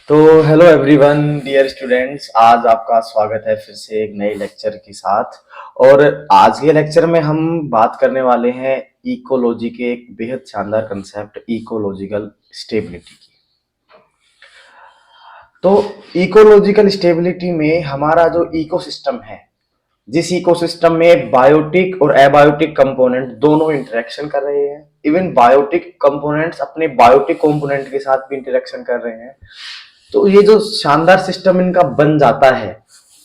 तो hello everyone dear students, आज आपका स्वागत है फिर से एक नए लेक्चर के साथ। और आज के लेक्चर में हम बात करने वाले हैं इकोलॉजी के एक बेहद शानदार कंसेप्ट इकोलॉजिकल स्टेबिलिटी की। तो इकोलॉजिकल स्टेबिलिटी में हमारा जो इकोसिस्टम है, जिस इकोसिस्टम में बायोटिक और एबायोटिक कंपोनेंट दोनों इंटरेक्शन कर रहे हैं, इवन बायोटिक कंपोनेंट्स अपने बायोटिक कंपोनेंट के साथ भी इंटरेक्शन कर रहे हैं, तो ये जो शानदार सिस्टम इनका बन जाता है।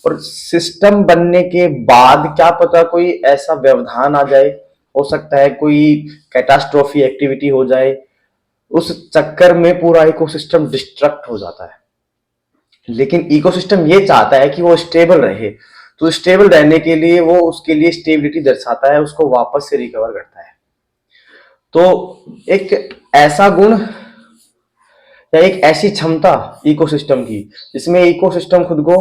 और सिस्टम बनने के बाद क्या पता कोई ऐसा व्यवधान आ जाए, हो सकता है कोई कैटास्ट्रोफी एक्टिविटी हो जाए, उस चक्कर में पूरा इकोसिस्टम डिस्ट्रक्ट हो जाता है। लेकिन इकोसिस्टम ये चाहता है कि वो स्टेबल रहे, तो स्टेबल रहने के लिए वो उसके लिए स्टेबिलिटी दर्शाता है, उसको वापस से रिकवर करता है। तो एक ऐसा गुण या एक ऐसी क्षमता इकोसिस्टम की जिसमें इकोसिस्टम खुद को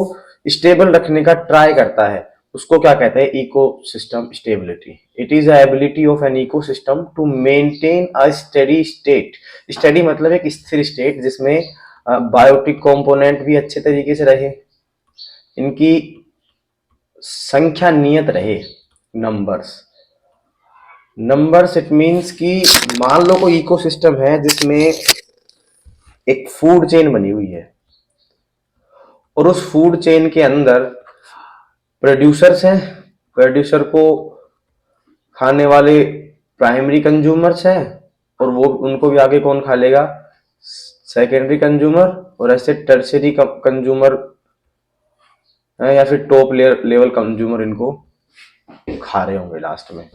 स्टेबल रखने का ट्राई करता है, उसको क्या कहते हैं? Ecosystem stability. It is ability of an ecosystem to maintain a steady state. Steady मतलब एक स्थिर स्टेट जिसमें बायोटिक कंपोनेंट भी अच्छे तरीके से रहे, इनकी संख्या नियत रहे। नंबर्स नंबर्स इट मीन्स कि मान लो कोई इकोसिस्टम है जिसमें एक फूड चेन बनी हुई है, और उस फूड चेन के अंदर प्रोड्यूसर्स हैं, प्रोड्यूसर को खाने वाले प्राइमरी कंज्यूमर्स हैं, और वो उनको भी आगे कौन खा लेगा? सेकेंडरी कंज्यूमर, और ऐसे टर्शरी कंज्यूमर या फिर टॉप लेवल कंज्यूमर इनको खा रहे होंगे लास्ट में।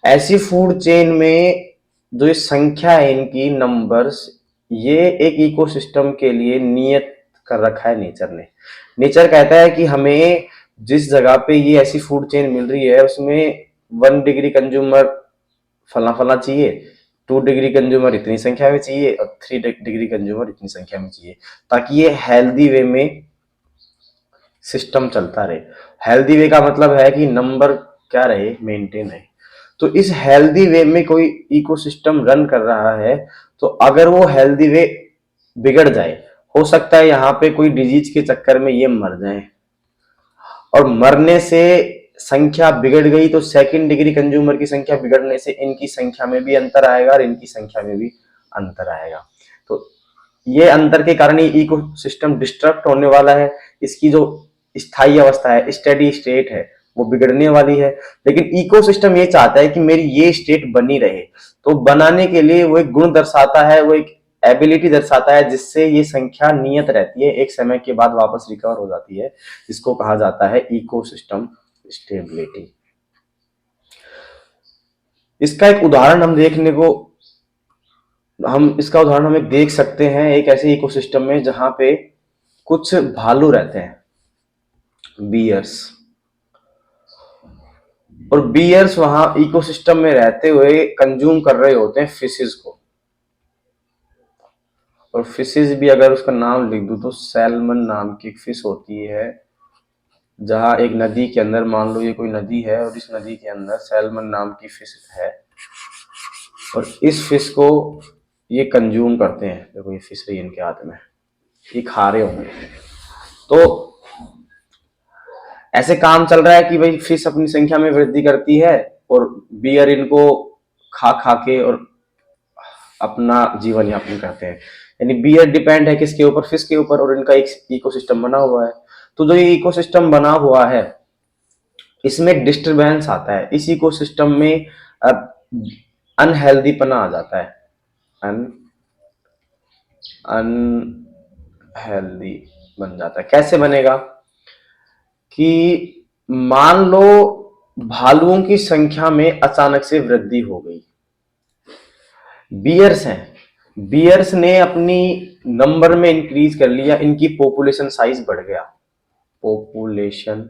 ऐसी फूड चेन में जो ये संख्या है इनकी नंबर्स, ये एक इकोसिस्टम के लिए नियत कर रखा है नेचर ने। नेचर कहता है कि हमें जिस जगह पे ये ऐसी फूड चेन मिल रही है उसमें 1 डिग्री कंज्यूमर फला फला चाहिए, 2 डिग्री कंज्यूमर इतनी संख्या में चाहिए, और 3 डिग्री कंज्यूमर इतनी संख्या में चाहिए, ताकि ये हेल्दी वे में सिस्टम चलता रहे। हेल्दी वे का मतलब है कि नंबर क्या रहे? मेंटेन रहे। तो इस हेल्दी वे में कोई इकोसिस्टम रन कर रहा है, तो अगर वो हेल्दी वे बिगड़ जाए, हो सकता है यहाँ पे कोई डिजीज के चक्कर में ये मर जाए, और मरने से संख्या बिगड़ गई तो 2 डिग्री कंज्यूमर की संख्या बिगड़ने से इनकी संख्या में भी अंतर आएगा और इनकी संख्या में भी अंतर आएगा। तो ये अंतर के कारण ही इकोसिस्टम डिस्ट्रक्ट होने वाला है। इसकी जो स्थायी अवस्था है, स्टेडी स्टेट है, वो बिगड़ने वाली है। लेकिन इकोसिस्टम ये चाहता है कि मेरी ये स्टेट बनी रहे, तो बनाने के लिए वो एक गुण दर्शाता है, वो एक एबिलिटी दर्शाता है जिससे ये संख्या नियत रहती है, एक समय के बाद वापस रिकवर हो जाती है, जिसको कहा जाता है इकोसिस्टम स्टेबिलिटी। इसका एक उदाहरण हम इसका उदाहरण हम एक देख सकते हैं एक ऐसे इकोसिस्टम में जहां पे कुछ भालू रहते हैं, बियर्स। और बियर्स वहां इकोसिस्टम में रहते हुए कंज्यूम कर रहे होते हैं फिशेस को। और फिशेस भी अगर उसका नाम लिख दूं तो सैल्मन नाम की एक फिश होती है, जहां एक नदी के अंदर, मान लो ये कोई नदी है और इस नदी के अंदर सैल्मन नाम की फिश है, और इस फिश को ये कंज्यूम करते हैं। देखो ये फिश रही इनके हाथ में, ये खा रहे होंगे। तो ऐसे काम चल रहा है कि भाई फिश अपनी संख्या में वृद्धि करती है, और बियर इनको खा खा के और अपना जीवन यापन करते हैं। यानी बियर डिपेंड है किसके ऊपर? फिश के ऊपर, और इनका एक इकोसिस्टम बना हुआ है। तो जो ये इकोसिस्टम बना हुआ है, इसमें डिस्टरबेंस आता है, इस इकोसिस्टम में अनहेल्दीपना आ जाता है। अनहेल्दी बन जाता है। कैसे बनेगा? कि मान लो भालुओं की संख्या में अचानक से वृद्धि हो गई। बियर्स हैं, बियर्स ने अपनी नंबर में इंक्रीज कर लिया, इनकी पॉपुलेशन साइज बढ़ गया। Population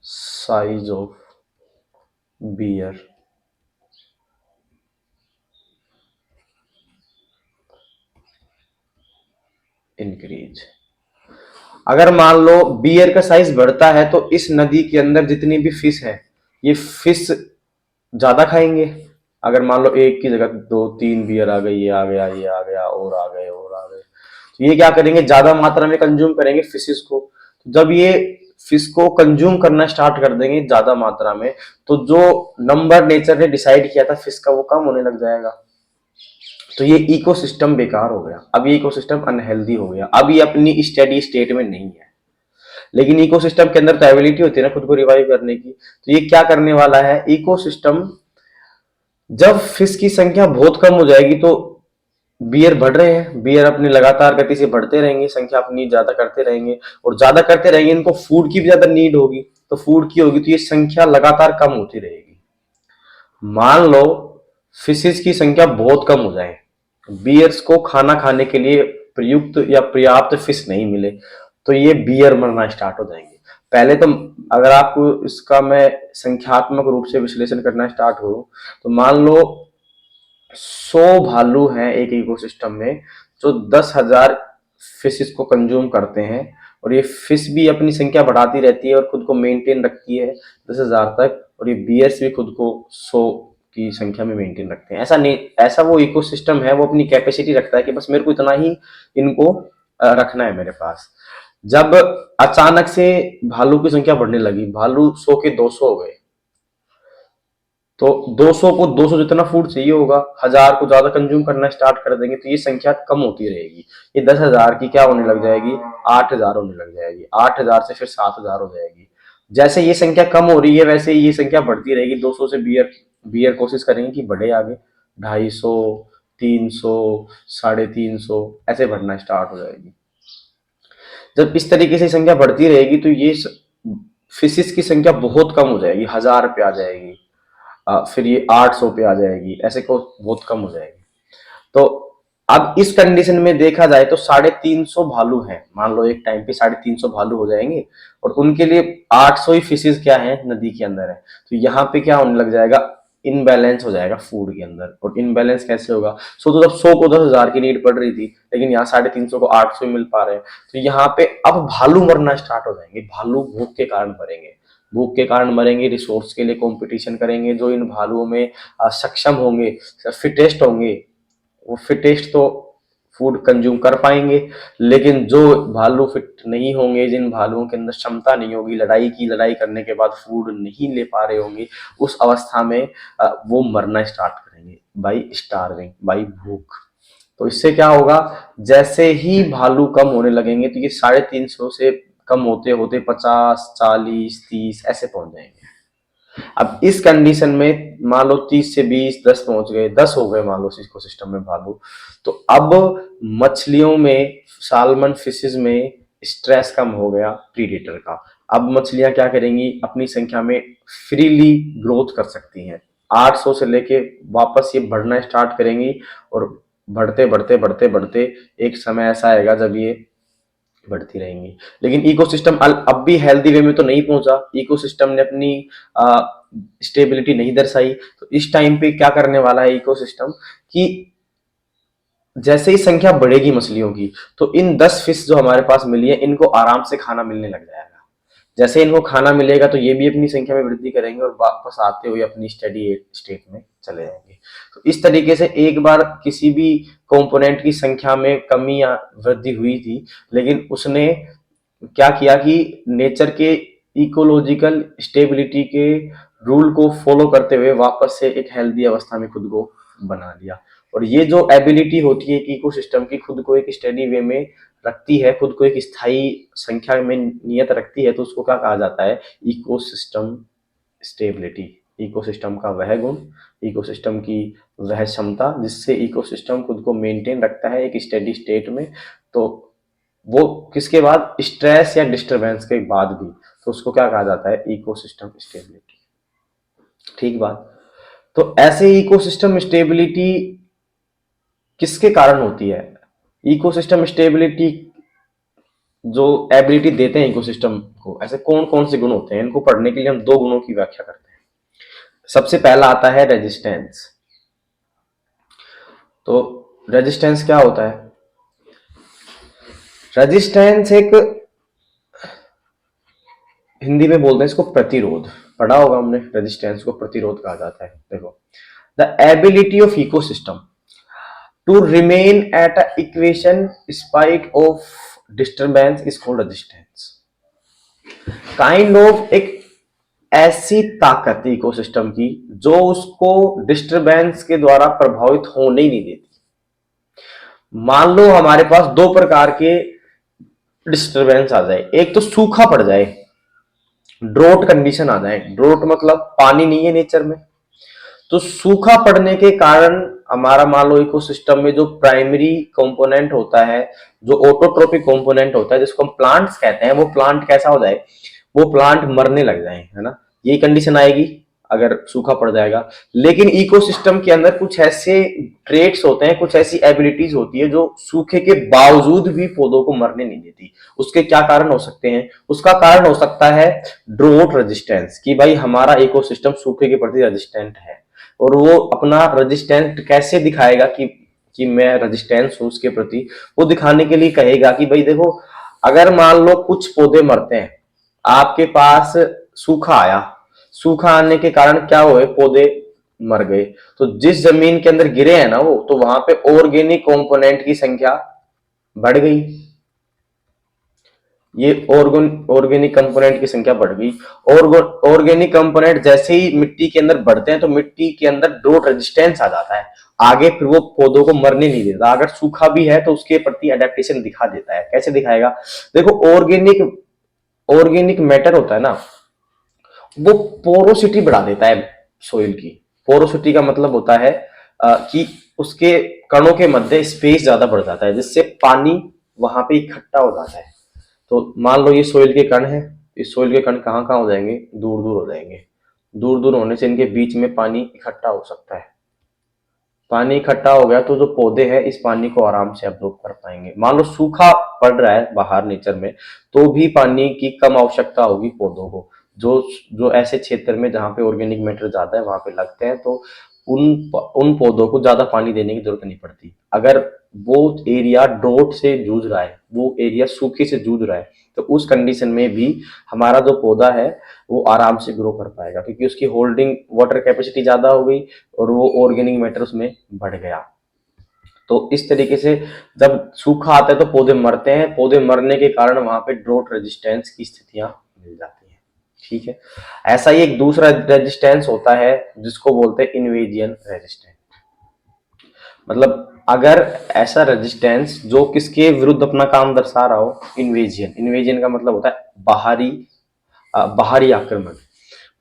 size of bear increase. अगर मान लो बियर का साइज बढ़ता है, तो इस नदी के अंदर जितनी भी फिश है, ये फिश ज्यादा खाएंगे। अगर मान लो एक की जगह 2-3 बियर आ गई, ये आ गया, ये आ गया, और आ गए, और आ गए, तो ये क्या करेंगे, ज्यादा मात्रा में कंज्यूम करेंगे फिशेस को। तो जब ये फिश को कंज्यूम करना स्टार्ट कर देंगे ज्यादा मात्रा में, तो जो नंबर नेचर ने डिसाइड किया था फिश का वो कम होने लग जाएगा। तो ये इकोसिस्टम बेकार हो गया, अब ये इकोसिस्टम अनहेल्दी हो गया, अब ये अपनी स्टेडी स्टेट में नहीं है। लेकिन इकोसिस्टम के अंदर तो एबिलिटी होती है ना खुद को रिवाइव करने की। तो ये क्या करने वाला है इकोसिस्टम, जब फिश की संख्या बहुत कम हो जाएगी तो बियर बढ़ रहे हैं, बियर अपनी लगातार गति से बढ़ते रहेंगे, संख्या अपनी ज्यादा करते रहेंगे, और ज्यादा करते रहेंगे, इनको फूड की भी ज्यादा नीड होगी, तो फूड की होगी तो ये संख्या लगातार कम होती रहेगी। मान लो फिशेस की संख्या बहुत कम हो जाए, बियर्स को खाना खाने के लिए प्रयुक्त या पर्याप्त फिश नहीं मिले, तो ये बियर मरना स्टार्ट हो जाएंगे। पहले तो अगर आपको इसका मैं संख्यात्मक रूप से विश्लेषण करना स्टार्ट करूं, तो मान लो 100 भालू हैं एक इकोसिस्टम में जो 10,000 फिशेस को कंज्यूम करते हैं, और ये फिश भी अपनी संख्या बढ़ाती रहती है और खुद को मेंटेन रखती है 10,000 तक, और ये बियर्स भी खुद को 100 की संख्या में मेंटेन रखते हैं। ऐसा नहीं, ऐसा वो इकोसिस्टम है, वो अपनी कैपेसिटी रखता है कि बस मेरे को इतना ही इनको रखना है मेरे पास। जब अचानक से भालू की संख्या बढ़ने लगी, भालू 100 के 200 हो गए, तो 200 को 200 जितना फूड चाहिए होगा, 1000 को ज्यादा कंज्यूम करना स्टार्ट कर देंगे, तो ये संख्या कम होती रहेगी। ये 10,000 की क्या होने लग जाएगी, 8,000 होने लग जाएगी, 8,000 से फिर 7,000 हो जाएगी। जैसे ये संख्या कम हो रही है वैसे ये संख्या बढ़ती रहेगी। 200 से बियर बियर कोशिश करेंगे कि बढ़े आगे, 250, 300, 350 ऐसे बढ़ना स्टार्ट हो जाएगी। जब इस तरीके से संख्या बढ़ती रहेगी तो ये फिशेस की संख्या बहुत कम हो जाएगी, 1000 पे आ जाएगी, फिर ये 800 पे आ जाएगी, ऐसे को बहुत कम हो जाएगी। तो अब इस कंडीशन में देखा जाए तो 350 भालू हैं, मान लो एक टाइम पे 350 भालू हो जाएंगे, और उनके लिए 800 ही फिशेस क्या है नदी के अंदर है। तो यहाँ पे क्या होने लग जाएगा, इनबैलेंस हो जाएगा फूड के अंदर। और इनबैलेंस कैसे होगा, सो तो जब 100 को 10,000 की नीड पड़ रही थी, लेकिन यहाँ 350 को 800 मिल पा रहे हैं, तो यहाँ पे अब भालू मरना स्टार्ट हो जाएंगे। भालू भूख के कारण मरेंगे, भूख के कारण मरेंगे, रिसोर्स के लिए कंपटीशन करेंगे। जो इन भालुओं में सक्षम होंगे, फिटेस्ट होंगे, वो फिटेस्ट तो फूड कंज्यूम कर पाएंगे। लेकिन जो भालू फिट नहीं होंगे, जिन भालुओं के अंदर क्षमता नहीं होगी, लड़ाई करने के बाद फूड नहीं ले पा रहे होंगे, उस अवस्था में वो मरना स्टार्ट करेंगे बाई स्टार्विंग, बाई भूख। तो इससे क्या होगा, जैसे ही भालू कम होने लगेंगे तो ये 350 से कम होते होते 50, 40, 30 ऐसे पहुंच जाएंगे। अब इस कंडीशन में मान लो 30 से 20, 10 पहुंच गए, 10 हो गए मान लो इको सिस्टम में भालू, तो अब मछलियों में, साल्मन फिशेस में स्ट्रेस कम हो गया प्रीडेटर का। अब मछलियां क्या करेंगी, अपनी संख्या में फ्रीली ग्रोथ कर सकती हैं। 800 से लेके वापस ये बढ़ना स्टार्ट करेंगी, और बढ़ते बढ़ते बढ़ते बढ़ते एक समय ऐसा आएगा जब ये बढ़ती रहेंगी। लेकिन इकोसिस्टम अब भी हेल्दी वे में तो नहीं पहुंचा, इकोसिस्टम ने अपनी स्टेबिलिटी नहीं दर्शाई। तो इस टाइम पे क्या करने वाला है इकोसिस्टम, कि जैसे ही संख्या बढ़ेगी मछलियों की, तो इन 10 फिश जो हमारे पास मिली है, इनको आराम से खाना मिलने लग जाएगा। जैसे इनको खाना मिलेगा तो ये भी अपनी संख्या में वृद्धि करेंगे और वापस आते हुए अपनी स्टेडी स्टेट में चले जाएंगे। तो इस तरीके से एक बार किसी भी कंपोनेंट की संख्या में कमी या वृद्धि हुई थी, लेकिन उसने क्या किया कि नेचर के इकोलॉजिकल स्टेबिलिटी के रूल को फॉलो करते हुए वापस से एक हेल्दी अवस्था में खुद को बना लिया। और ये जो एबिलिटी होती है इकोसिस्टम की, खुद को एक स्टेडी वे में रखती है, खुद को एक स्थायी संख्या में नियत रखती है, तो उसको क्या कहा जाता है, इकोसिस्टम स्टेबिलिटी। इकोसिस्टम का वह गुण, इकोसिस्टम की वह क्षमता जिससे इकोसिस्टम खुद को मेंटेन रखता है एक स्टेडी स्टेट में। तो वो किसके बाद, स्ट्रेस या डिस्टरबेंस के बाद भी, तो उसको क्या कहा जाता है, इकोसिस्टम स्टेबिलिटी। ठीक बात। तो ऐसे इकोसिस्टम स्टेबिलिटी किसके कारण होती है, इकोसिस्टम स्टेबिलिटी जो एबिलिटी देते हैं इकोसिस्टम को, ऐसे कौन कौन से गुण होते हैं, इनको पढ़ने के लिए हम दो गुणों की व्याख्या करते हैं। सबसे पहला आता है रेजिस्टेंस। तो रेजिस्टेंस क्या होता है, रेजिस्टेंस एक, हिंदी में बोलते हैं इसको प्रतिरोध, पढ़ा होगा हमने, रेजिस्टेंस को प्रतिरोध कहा जाता है। देखो, the ability of ecosystem to remain at a equation spite of disturbance is called resistance. Kind of एक ऐसी ताकत इकोसिस्टम की जो उसको डिस्टरबेंस के द्वारा प्रभावित होने ही नहीं देती। मान लो हमारे पास दो प्रकार के डिस्टरबेंस आ जाए, एक तो सूखा पड़ जाए, ड्रोट कंडीशन आ जाए। ड्रोट मतलब पानी नहीं है नेचर में, तो सूखा पड़ने के कारण हमारा मान लो इकोसिस्टम में जो प्राइमरी कंपोनेंट होता है, जो ऑटोट्रोपिक कंपोनेंट होता है, जिसको हम प्लांट्स कहते हैं, वो प्लांट कैसा हो जाए, वो प्लांट मरने लग जाए, है ना। ये कंडीशन आएगी अगर सूखा पड़ जाएगा। लेकिन इकोसिस्टम के अंदर कुछ ऐसे ट्रेट्स होते हैं, कुछ ऐसी एबिलिटीज होती है जो सूखे के बावजूद भी पौधों को मरने नहीं देती। उसके क्या कारण हो सकते हैं? उसका कारण हो सकता है ड्रोट रेजिस्टेंस, कि भाई हमारा इकोसिस्टम सूखे के प्रति रेजिस्टेंट है। और वो अपना रेजिस्टेंस कैसे दिखाएगा कि मैं रेजिस्टेंस हूं उसके प्रति? वो दिखाने के लिए कहेगा कि भाई देखो, अगर मान लो कुछ पौधे मरते हैं, आपके पास सूखा आया, सूखा आने के कारण क्या हुए, पौधे मर गए, तो जिस जमीन के अंदर गिरे हैं ना वो, तो वहां पे ऑर्गेनिक कंपोनेंट की संख्या बढ़ गई। ये ऑर्गेनिक कंपोनेंट की संख्या बढ़ गई। ऑर्गेनिक कंपोनेंट जैसे ही मिट्टी के अंदर बढ़ते हैं तो मिट्टी के अंदर ड्रोट रेजिस्टेंस आ जाता है, आगे फिर वो पौधों को मरने नहीं देता। अगर सूखा भी है तो उसके प्रति अडेप्टेशन दिखा देता है। कैसे दिखाएगा? देखो, ऑर्गेनिक मैटर होता है ना, वो पोरोसिटी बढ़ा देता है सोइल की। पोरोसिटी का मतलब होता है कि उसके कणों के मध्य स्पेस ज्यादा बढ़ जाता है, जिससे पानी वहां पे इकट्ठा हो जाता है। तो मान लो ये सोइल के कण है, इस सोइल के कण कहाँ कहाँ हो जाएंगे? दूर दूर हो जाएंगे। दूर दूर होने से इनके बीच में पानी इकट्ठा हो सकता है। पानी इकट्ठा हो गया तो जो पौधे हैं इस पानी को आराम से अब्जॉर्ब कर पाएंगे। मान लो सूखा पड़ रहा है बाहर नेचर में, तो भी पानी की कम आवश्यकता होगी पौधों को। जो जो ऐसे क्षेत्र में जहाँ पे ऑर्गेनिक मैटर ज्यादा है वहां पे लगते हैं, तो उन उन पौधों को ज्यादा पानी देने की जरूरत नहीं पड़ती। अगर वो एरिया ड्रोट से जूझ रहा है, वो एरिया सूखे से जूझ रहा है, तो उस कंडीशन में भी हमारा जो पौधा है वो आराम से ग्रो कर पाएगा, क्योंकि उसकी होल्डिंग वाटर कैपेसिटी ज्यादा हो गई और वो ऑर्गेनिक मैटर उसमें बढ़ गया। तो इस तरीके से जब सूखा आता है तो पौधे मरते हैं, पौधे मरने के कारण वहां पे ड्रोट रेजिस्टेंस की स्थितियां मिल जाती हैं। ठीक है। ऐसा ही एक दूसरा रेजिस्टेंस होता है जिसको बोलते हैं इन्वेजियन रेजिस्टेंस। मतलब अगर ऐसा रेजिस्टेंस जो किसके विरुद्ध अपना काम दर्शा रहा हो, इन्वेजियन। इन्वेजियन का मतलब होता है बाहरी आक्रमण।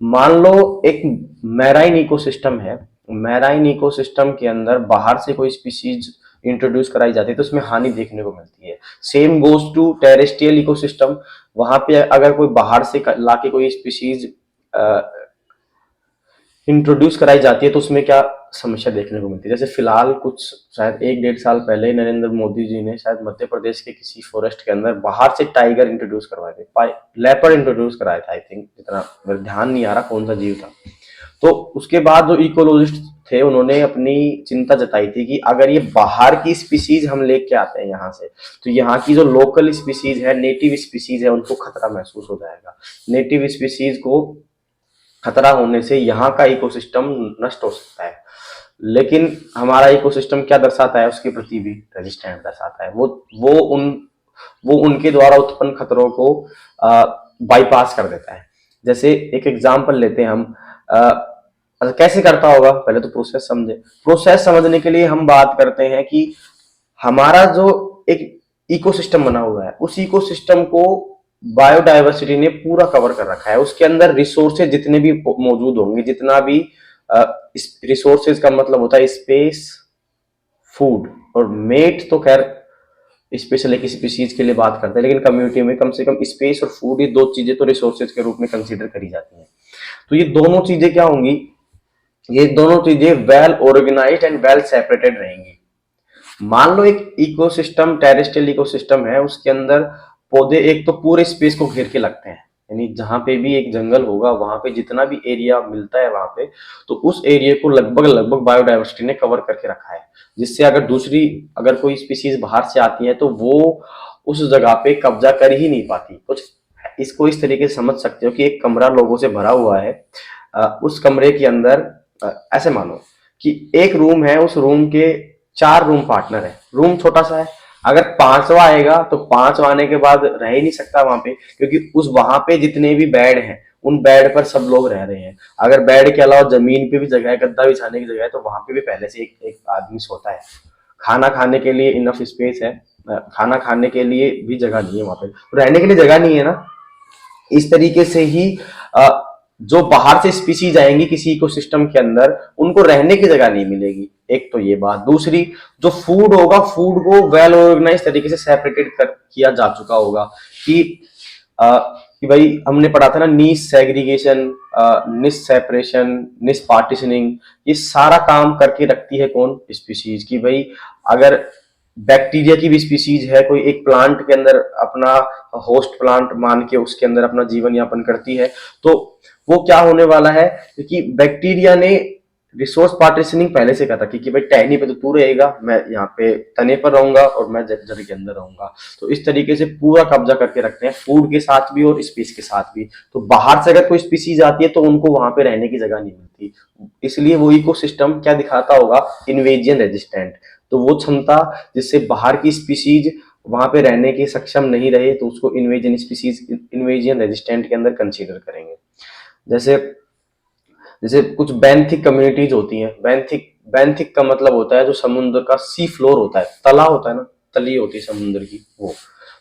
मान लो एक मैराइन इकोसिस्टम है, मैराइन इकोसिस्टम के अंदर बाहर से कोई स्पीशीज इंट्रोड्यूस कराई जाती है तो उसमें हानि देखने को मिलती है। Same goes to terrestrial ecosystem. वहां पे अगर कोई बाहर से लाके कोई स्पीशीज इंट्रोड्यूस कराई जाती है तो उसमें क्या समस्या देखने को मिलती है। जैसे फिलहाल कुछ शायद 1-1.5 साल पहले नरेंद्र मोदी जी ने शायद मध्य प्रदेश के किसी फॉरेस्ट के अंदर बाहर से टाइगर इंट्रोड्यूस करवाए थे, लेपर्ड इंट्रोड्यूस कराए थे, आई थिंक, जितना मेरे ध्यान नहीं आ रहा कौन सा जीव था। तो उसके बाद जो इकोलॉजिस्ट थे उन्होंने अपनी चिंता जताई थी कि अगर ये बाहर की स्पीसीज हम लेके आते हैं यहाँ से, तो यहाँ की जो लोकल स्पीसीज है, नेटिव स्पीसीज है, उनको खतरा महसूस हो जाएगा। नेटिव स्पीसीज को खतरा होने से यहाँ का इकोसिस्टम नष्ट हो सकता है। लेकिन हमारा इकोसिस्टम क्या दर्शाता है? उसके प्रति भी रेजिस्टेंट दर्शाता है। वो उनके द्वारा उत्पन्न खतरों को बाईपास कर देता है। जैसे एक एग्जांपल लेते हैं हम, कैसे करता होगा, पहले तो प्रोसेस समझे। प्रोसेस समझने के लिए हम बात करते हैं कि हमारा जो एक इकोसिस्टम बना हुआ है, उस इकोसिस्टम को बायोडायवर्सिटी ने पूरा कवर कर रखा है। उसके अंदर रिसोर्सेज जितने भी मौजूद होंगे, जितना भी रिसोर्सेज का मतलब होता है स्पेस, फूड और मेट, तो खैर स्पेशली किसी स्पीशीज के लिए बात करते हैं, लेकिन कम्युनिटी में कम से कम स्पेस और फूड, ये दो चीजें तो रिसोर्सेज के रूप में कंसीडर करी जाती हैं। तो ये दोनों चीजें क्या होंगी? ये दोनों चीजें well organised and well separated रहेंगी। मान लो एक इकोसिस्टम, टेरेस्ट्रियल इकोसिस्टम है, उसके अंदर पौधे एक तो पूरे स्पेस को घेर के लगते हैं, यानी जहां पे भी एक जंगल होगा वहां पे जितना भी एरिया मिलता है वहां पे, तो उस एरिया को लगभग बायोडायवर्सिटी ने कवर करके रखा है, जिससे अगर कोई स्पीसीज बाहर से आती है तो वो उस जगह पे कब्जा कर ही नहीं पाती। कुछ इसको इस तरीके से समझ सकते हो कि एक कमरा लोगों से भरा हुआ है, उस कमरे के अंदर ऐसे मानो कि एक रूम है, उस रूम के 4 रूम पार्टनर है, रूम छोटा सा है, अगर पांचवा आएगा तो पांचवा आने के बाद रह ही नहीं सकता वहां पे, क्योंकि उस वहां पे जितने भी बेड हैं उन बेड पर सब लोग रह रहे हैं। अगर बेड के अलावा जमीन पे भी जगह है, गद्दा बिछाने की जगह है, तो वहां पे भी पहले से एक आदमी सोता है। खाना खाने के लिए इनफ स्पेस है, खाना खाने के लिए भी जगह नहीं है वहां पे, रहने के लिए जगह नहीं है ना। इस तरीके से ही जो बाहर से स्पीसीज आएंगी किसी इकोसिस्टम के अंदर, उनको रहने की जगह नहीं मिलेगी। एक तो ये बात। दूसरी, जो फूड होगा, फूड को वेल ऑर्गेनाइज तरीके से सेपरेटेड किया जा चुका होगा कि कि भाई हमने पढ़ा था ना, नीस सेग्रीगेशन, निस सेपरेशन, निस पार्टीशनिंग, ये सारा काम करके रखती है कौन? स्पीसीज। की भाई अगर बैक्टीरिया की भी स्पीसीज है, कोई एक प्लांट के अंदर अपना होस्ट प्लांट मान के उसके अंदर अपना जीवन यापन करती है, तो वो क्या होने वाला है? क्योंकि बैक्टीरिया ने रिसोर्स पार्टीशनिंग पहले से कहा था कि भाई टहनी पे तो तू रहेगा, मैं यहाँ पे तने पर रहूंगा और मैं जड़ के अंदर रहूंगा। तो इस तरीके से पूरा कब्जा करके रखते हैं, फूड के साथ भी और स्पेस के साथ भी। तो बाहर से अगर कोई स्पीसीज आती है तो उनको वहां पे रहने की जगह नहीं मिलती, इसलिए वो इकोसिस्टम क्या दिखाता होगा? Invasion resistant. तो वो क्षमता जिससे बाहर की स्पीसीज वहां पे रहने के सक्षम नहीं रहे, तो उसको इन्वेजन स्पीसीज, इन्वेजन रेजिस्टेंट के अंदर कंसीडर करेंगे। जैसे जैसे कुछ बेंथिक कम्युनिटीज होती हैं। बेंथिक बेंथिक का मतलब होता है जो समुद्र का सी फ्लोर होता है, तला होता है ना, तली होती है समुद्र की, वो।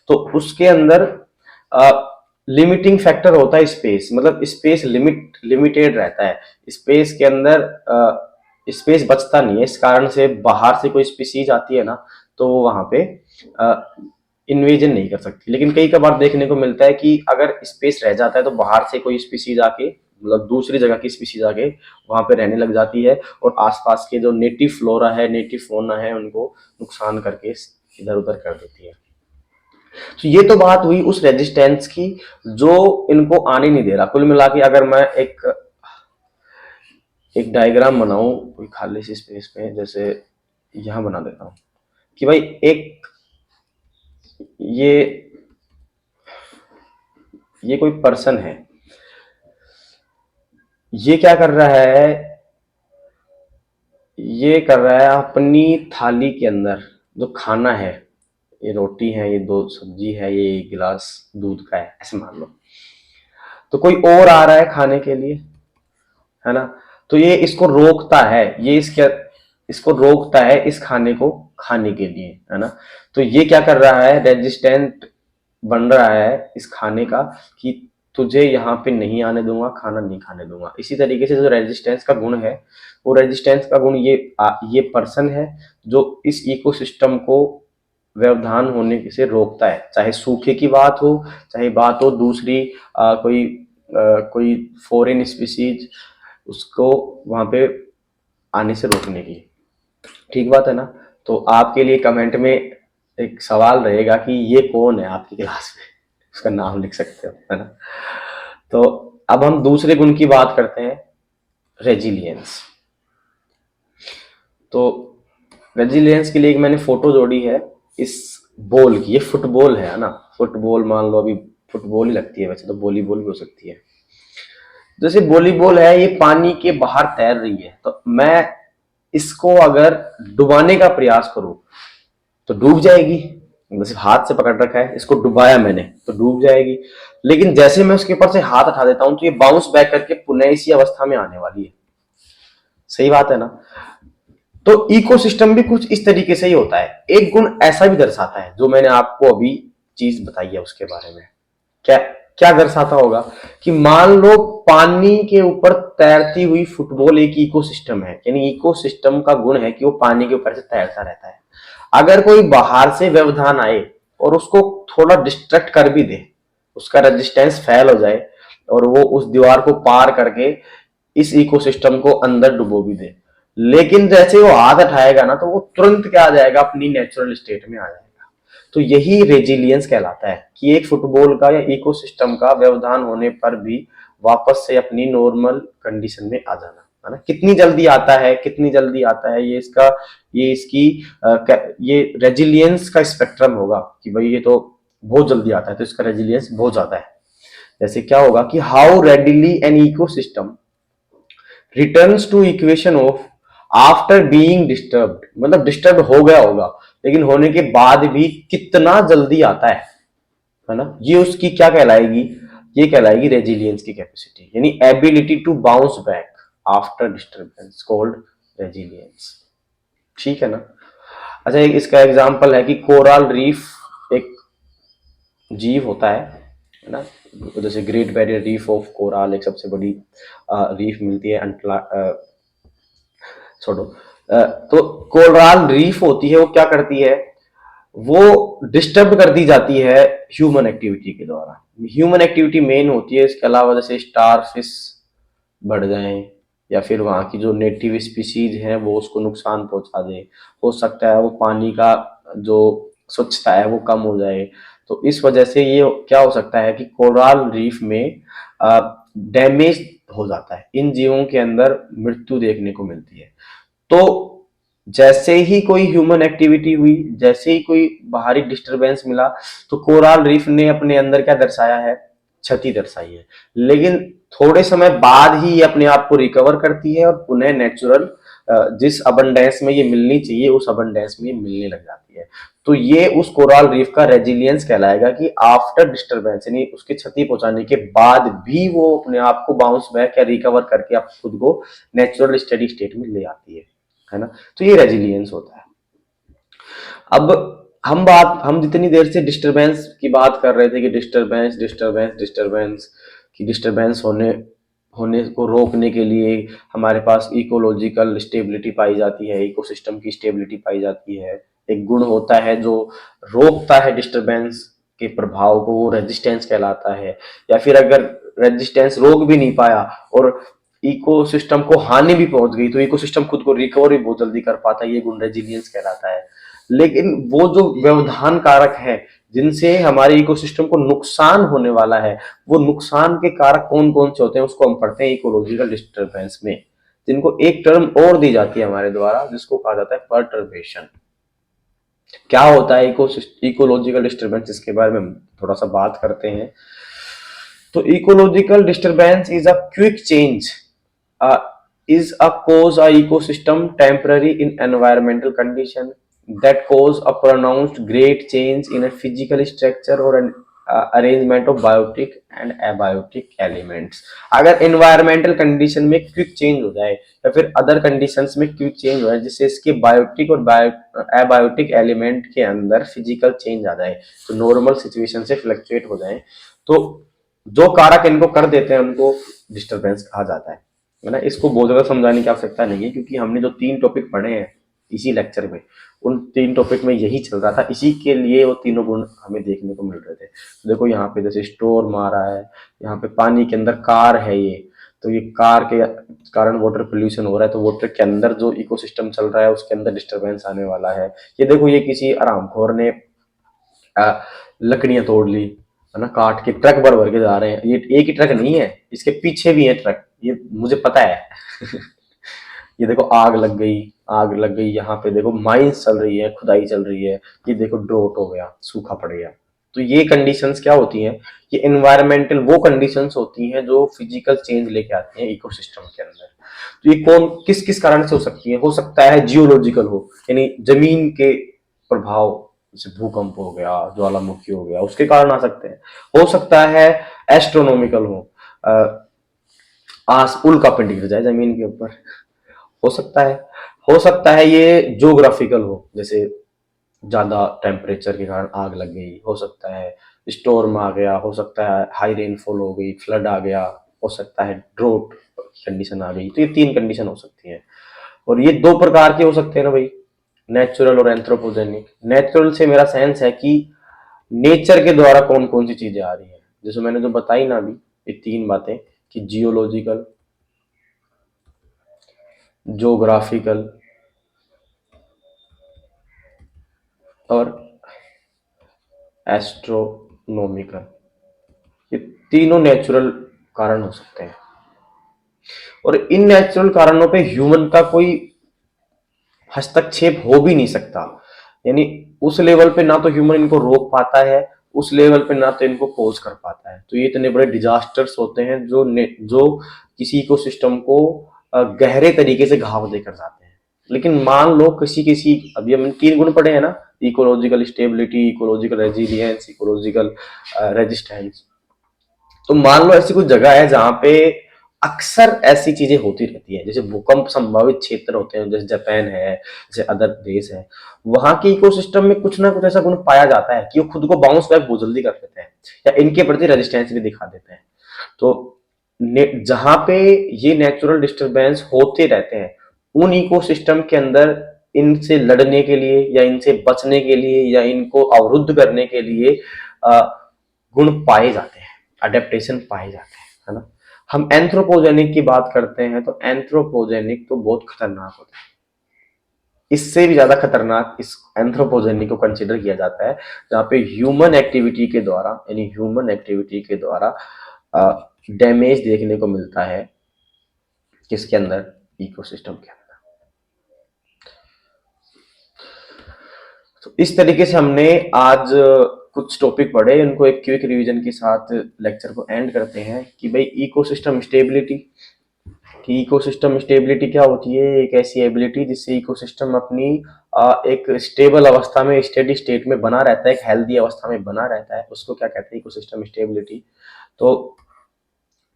तो उसके अंदर लिमिटिंग फैक्टर होता है स्पेस, मतलब स्पेस लिमिटेड रहता है। स्पेस के अंदर स्पेस बचता नहीं है, इस कारण से बाहर से कोई स्पीसीज आती है ना, तो वो वहां पे इन्वेजन नहीं कर सकती। लेकिन कई कबार देखने को मिलता है कि अगर स्पेस रह जाता है तो बाहर से कोई स्पीसीज आके, मतलब दूसरी जगह की स्पीसीज आके वहां पे रहने लग जाती है और आसपास के जो नेटिव फ्लोरा है, नेटिव फौना है, उनको नुकसान करके इधर उधर कर देती है। तो ये तो बात हुई उस रेजिस्टेंस की जो इनको आने नहीं दे रहा। कुल मिला के अगर मैं एक डायग्राम बनाऊं कोई खाली सी स्पेस पे, जैसे यहां बना देता हूं कि भाई एक ये ये कोई पर्सन है, ये क्या कर रहा है? ये कर रहा है अपनी थाली के अंदर जो खाना है, ये रोटी है, ये 2 सब्जी है, ये 1 गिलास दूध का है, ऐसे मान लो। तो कोई और आ रहा है खाने के लिए, है ना, तो ये इसको रोकता है, ये इसको रोकता है इस खाने को खाने के लिए, है ना। तो ये क्या कर रहा है? रेजिस्टेंट बन रहा है इस खाने का कि तुझे यहाँ पे नहीं आने दूंगा, खाना नहीं खाने दूंगा। इसी तरीके से जो रेजिस्टेंस का गुण है, वो रेजिस्टेंस का गुण ये पर्सन है जो इस इकोसिस्टम को व्यवधान होने से रोकता है। चाहे सूखे की बात हो, चाहे बात हो दूसरी कोई फॉरेन स्पीसीज उसको वहां पे आने से रोकने की। ठीक बात है ना। तो आपके लिए कमेंट में एक सवाल रहेगा कि ये कौन है आपकी क्लास में, उसका नाम लिख सकते हो, है ना। तो अब हम दूसरे गुण की बात करते हैं, रेजिलियंस। तो रेजिलियंस के लिए एक मैंने फोटो जोड़ी है इस बॉल की। ये फुटबॉल है ना, फुटबॉल मान लो, अभी फुटबॉल ही लगती है, वैसे तो वॉलीबॉल भी हो सकती है। जैसे वॉलीबॉल है, ये पानी के बाहर तैर रही है, तो मैं इसको अगर डुबाने का प्रयास करूं तो डूब जाएगी। जैसे हाथ से पकड़ रखा है, इसको डुबाया मैंने तो डूब जाएगी। लेकिन जैसे मैं उसके ऊपर से हाथ उठा देता हूं तो ये बाउंस बैक करके पुनः इसी अवस्था में आने वाली है। सही बात है ना। तो इकोसिस्टम भी कुछ इस तरीके से ही होता है। एक गुण ऐसा भी दर्शाता है जो मैंने आपको अभी चीज बताई है उसके बारे में। क्या क्या दर्शाता होगा कि मान लो पानी के ऊपर तैरती हुई फुटबॉल एक इकोसिस्टम है, यानी इकोसिस्टम का गुण है कि वो पानी के ऊपर से तैरता रहता है। अगर कोई बाहर से व्यवधान आए और उसको थोड़ा डिस्ट्रैक्ट कर भी दे, उसका रेजिस्टेंस फेल हो जाए और वो उस दीवार को पार करके इस इकोसिस्टम को अंदर डुबो भी दे, लेकिन जैसे वो हाथ उठाएगा ना तो वो तुरंत क्या आ जाएगा? अपनी नेचुरल स्टेट में आ जाएगा। तो यही रेजिलियंस कहलाता है कि एक फुटबॉल का या इकोसिस्टम का व्यवधान होने पर भी वापस से अपनी नॉर्मल कंडीशन में आ जाना, है ना। कितनी जल्दी आता है, कितनी जल्दी आता है, ये रेजिलियंस का स्पेक्ट्रम होगा कि भाई ये तो बहुत जल्दी आता है, तो इसका रेजिलियंस बहुत ज्यादा है। जैसे क्या होगा कि how readily an ecosystem returns to equation of after being disturbed, मतलब डिस्टर्ब हो गया होगा, लेकिन होने के बाद भी कितना जल्दी आता है ना, ये उसकी क्या कहलाएगी, ये कहलाएगी रेजिलियंस की कैपेसिटी, यानी ability to bounce back after disturbance called resilience. ठीक है ना। अच्छा, एक इसका एग्जांपल है कि कोरल रीफ एक जीव होता है ना, जैसे great barrier reef of coral एक सबसे बड़ी रीफ मिलती है छोड़ो। तो कोरल रीफ होती है, वो क्या करती है, वो डिस्टर्ब कर दी जाती है ह्यूमन एक्टिविटी के द्वारा। ह्यूमन एक्टिविटी मेन होती है, इसके अलावा जैसे स्टार फिश बढ़ जाए, या फिर वहाँ की जो नेटिव स्पीसीज है वो उसको नुकसान पहुंचा दे, हो सकता है वो पानी का जो स्वच्छता है वो कम हो जाए। तो इस वजह से ये क्या हो सकता है कि कोरल रीफ में डैमेज हो जाता है, इन जीवों के अंदर मृत्यु देखने को मिलती है। तो जैसे ही कोई ह्यूमन एक्टिविटी हुई, जैसे ही कोई बाहरी डिस्टरबेंस मिला, तो कोरल रीफ ने अपने अंदर क्या दर्शाया है, क्षति दर्शाई है। लेकिन थोड़े समय बाद ही ये अपने आप को रिकवर करती है और पुनः नेचुरल जिस अबंडेंस में ये मिलनी चाहिए उस अबंडेंस में ये मिलने लग जाती है। तो ये उस कोरल रीफ का रेजिलियंस कहलाएगा कि आफ्टर डिस्टरबेंस, यानी उसकी क्षति पहुंचाने के बाद भी वो अपने आप को बाउंस बैक या रिकवर करके आप खुद को नेचुरल स्टेडी स्टेट में ले आती है ना। तो ये रेजिलियंस होता है। अब हम जितनी देर से डिस्टरबेंस की बात कर रहे थे कि डिस्टरबेंस डिस्टरबेंस डिस्टरबेंस की डिस्टरबेंस होने होने को रोकने के लिए हमारे पास इकोलॉजिकल स्टेबिलिटी पाई जाती है, इकोसिस्टम की स्टेबिलिटी पाई जाती है। एक गुण होता है जो रोकता है डिस्टरबेंस के प्रभाव को, वो रेजिस्टेंस कहलाता है। या फिर अगर रेजिस्टेंस रोक भी नहीं पाया और इकोसिस्टम को हानि भी पहुंच गई, तो इकोसिस्टम खुद को रिकवर भी बहुत जल्दी कर पाता है, ये गुण रेजिलियंस कहलाता है। लेकिन वो जो व्यवधान कारक है जिनसे हमारे इकोसिस्टम को नुकसान होने वाला है, वो नुकसान के कारक कौन कौन से होते हैं उसको हम पढ़ते हैं इकोलॉजिकल डिस्टरबेंस में, जिनको एक टर्म और दी जाती है हमारे द्वारा जिसको कहा जाता है पर्टर्बेशन। क्या होता है इकोलॉजिकल डिस्टरबेंस, इसके बारे में हम थोड़ा सा बात करते हैं। तो ecological disturbance is a quick change is a cause a ecosystem temporary in environmental condition that cause a pronounced great change in a physical structure or an arrangement of biotic and abiotic elements। अगर environmental condition में quick change हो जाए या फिर other conditions में quick change हो जाए जिससे इसके biotic और abiotic element के अंदर physical change आ जाए, तो normal situation से fluctuate हो जाए, तो जो कारक इनको कर देते हैं उनको डिस्टरबेंस कहा जाता है ना। इसको बहुत ज्यादा समझाने की आवश्यकता नहीं है क्योंकि हमने जो 3 टॉपिक पढ़े हैं इसी लेक्चर में, उन 3 टॉपिक में यही चल रहा था, इसी के लिए वो तीनों गुण हमें देखने को मिल रहे थे। तो देखो यहाँ पे जैसे स्टोर्म आ रहा है, यहाँ पे पानी के अंदर कार है ये, तो ये कार के कारण वाटर पोल्यूशन हो रहा है, तो वाटर के अंदर जो इकोसिस्टम चल रहा है उसके अंदर डिस्टरबेंस आने वाला है। ये देखो ये किसी आरामखोर ने लकड़ियां तोड़ ली है ना, काट के ट्रक भर भर के जा रहे हैं, ये एक ही ट्रक नहीं है, इसके पीछे भी है ट्रक, ये मुझे पता है ये देखो आग लग गई, आग लग गई, यहाँ पे देखो माइंस चल रही है, खुदाई चल रही है, ये देखो ड्रोट हो गया, सूखा पड़ गया। तो ये कंडीशंस क्या होती हैं, ये एनवायरमेंटल वो कंडीशंस होती हैं जो फिजिकल चेंज लेके आती हैं इकोसिस्टम के अंदर। तो ये कौन किस किस कारण से हो सकती है, हो सकता है जियोलॉजिकल हो, यानी जमीन के प्रभाव, जैसे भूकंप हो गया, ज्वालामुखी हो गया, उसके कारण आ सकते हैं। हो सकता है एस्ट्रोनॉमिकल हो, उल्का पिंड गिर जाए जमीन के ऊपर, हो सकता है। हो सकता है ये ज्योग्राफिकल हो, जैसे ज्यादा टेम्परेचर के कारण आग लग गई, हो सकता है स्टॉर्म आ गया, हो सकता है हाई रेनफॉल हो गई, फ्लड आ गया, हो सकता है ड्रोट कंडीशन आ गई। तो ये 3 कंडीशन हो सकती है, और ये 2 प्रकार के हो सकते हैं ना भाई, नेचुरल और एंथ्रोपोजेनिक। नेचुरल से मेरा सेंस है कि नेचर के द्वारा कौन कौन सी चीजें आ रही हैं, जैसे मैंने जो बताई ना अभी ये 3 बातें, कि जियोलॉजिकल, ज्योग्राफिकल और एस्ट्रोनॉमिकल, ये तीनों नेचुरल कारण हो सकते हैं। और इन नेचुरल कारणों पे ह्यूमन का कोई हस्तक्षेप हो भी नहीं सकता, यानी उस लेवल पे ना तो ह्यूमन इनको रोक पाता है, उस लेवल पे ना तो इनको पोज कर पाता है। तो ये इतने बड़े डिजास्टर्स होते हैं जो किसी इकोसिस्टम को गहरे तरीके से घाव देकर जाते हैं। लेकिन मान लो किसी किसी, अभी हमने 3 गुण पढ़े हैं ना, ecological stability, ecological resilience, ecological resistance. तो मान लो ऐसी कुछ जगह है जहां पे अक्सर ऐसी चीजें होती रहती हैं, जैसे भूकंप संभावित क्षेत्र होते हैं, जैसे जापान है, जैसे अदर देश है, वहां के इकोसिस्टम में कुछ ना कुछ ऐसा गुण पाया जाता है कि वो खुद को बाउंस बैक बहुत जल्दी कर देते हैं या इनके प्रति रेजिस्टेंस भी दिखा देते हैं। तो जहां पे ये नेचुरल डिस्टरबेंस होते रहते हैं, उन इकोसिस्टम के अंदर इनसे लड़ने के लिए या इनसे बचने के लिए या इनको अवरुद्ध करने के लिए गुण पाए जाते हैं, अडेप्टेशन पाए जाते हैं, है ना। हम एंथ्रोपोजेनिक की बात करते हैं तो एंथ्रोपोजेनिक तो बहुत खतरनाक होता है, इससे भी ज्यादा खतरनाक इस एंथ्रोपोजेनिक को कंसिडर किया जाता है, जहां पे ह्यूमन एक्टिविटी के द्वारा, यानी ह्यूमन एक्टिविटी के द्वारा डैमेज देखने को मिलता है किसके अंदर, इकोसिस्टम के अंदर। तो इस तरीके से हमने आज कुछ टॉपिक पढ़े, उनको एक क्विक रिवीजन के साथ लेक्चर को एंड करते हैं कि भाई इकोसिस्टम स्टेबिलिटी, कि इकोसिस्टम स्टेबिलिटी क्या होती है, एक ऐसी एबिलिटी जिससे इकोसिस्टम अपनी एक स्टेबल अवस्था में, स्टेडी स्टेट में बना रहता है, एक हेल्दी अवस्था में बना रहता है, उसको क्या कहते हैं, इकोसिस्टम स्टेबिलिटी। तो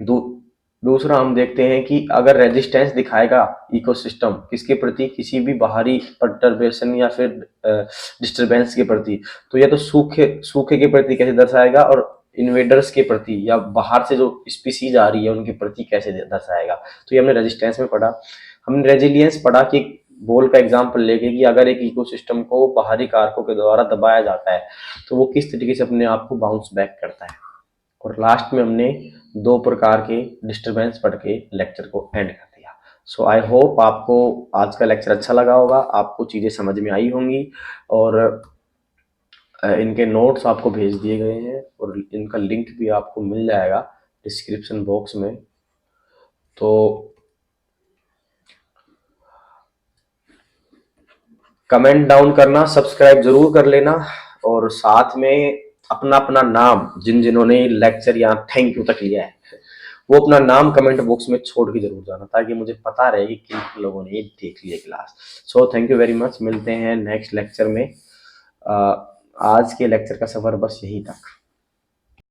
दू, दूसरा हम देखते हैं कि अगर रेजिस्टेंस दिखाएगा इकोसिस्टम किसके प्रति, किसी भी बाहरी परटर्बेशन या फिर डिस्टरबेंस के प्रति, तो यह तो सूखे सूखे के प्रति कैसे दर्शाएगा, और इन्वेडर्स के प्रति या बाहर से जो स्पीसीज आ रही है उनके प्रति कैसे दर्शाएगा। तो ये हमने रेजिस्टेंस में पढ़ा। हमने रेजिलियंस पढ़ा कि बॉल का एग्जाम्पल लेके कि अगर एक इकोसिस्टम को बाहरी कारकों के द्वारा दबाया जाता है तो वो किस तरीके से अपने आप को बाउंस बैक करता है। और लास्ट में हमने 2 प्रकार के डिस्टरबेंस पढ़ के लेक्चर को एंड कर दिया। सो आई होप आपको आज का लेक्चर अच्छा लगा होगा, आपको चीज़ें समझ में आई होंगी, और इनके नोट्स आपको भेज दिए गए हैं और इनका लिंक भी आपको मिल जाएगा डिस्क्रिप्शन बॉक्स में। तो कमेंट डाउन करना, सब्सक्राइब जरूर कर लेना, और साथ में अपना अपना नाम, जिन जिन्होंने लेक्चर यहाँ थैंक यू तक लिया है, वो अपना नाम कमेंट बॉक्स में छोड़ के जरूर जाना, ताकि मुझे पता रहे कि किन लोगों ने ये देख लिया class. So thank you very much, मिलते हैं नेक्स्ट लेक्चर में। आज के लेक्चर का सफर बस यहीं तक।